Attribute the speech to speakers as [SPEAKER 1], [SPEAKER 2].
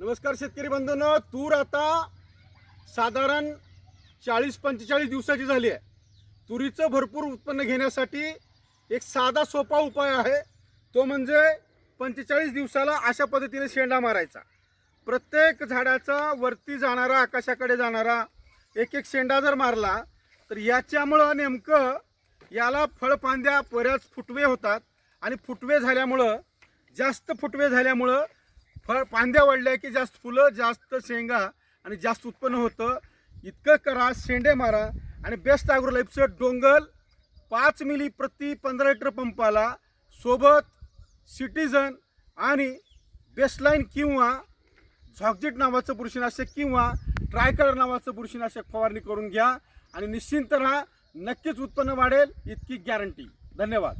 [SPEAKER 1] नमस्कार शेतकरी बंधूंनो, तूर आता साधारण 40-45 दिवसाची झाली आहे. तुरीचं भरपूर उत्पन्न घेण्यासाठी एक साधा सोपा उपाय आहे, तो म्हणजे 45 दिवसाला अशा पद्धतीने शेंडा मारायचा. प्रत्येक झाडाचा वरती जाणारा, आकाशाकडे जाणारा एक एक शेंडा जर मारला तर याच्यामुळं नेमकं याला फळफांद्या बऱ्याच फुटवे होतात आणि जास्त फुटवे झाल्यामुळं फांद्या वाढल्या की जास्त फुलं, जास्त शेंगा आणि जास्त उत्पन्न होतं. इतकं करा, शेंडे मारा आणि बेस्ट ॲग्रोलाईफचं डोंगल 5 मिली प्रति 15 लिटर पंपाला सोबत सिटीजन आणि बेस्टलाईन किंवा झॉकजेट नावाचं बुरशीनाशक किंवा ट्रायकलर नावाचं बुरशीनाशक फवारणी करून घ्या आणि निश्चिंत राहा, नक्कीच उत्पन्न वाढेल, इतकी गॅरंटी. धन्यवाद.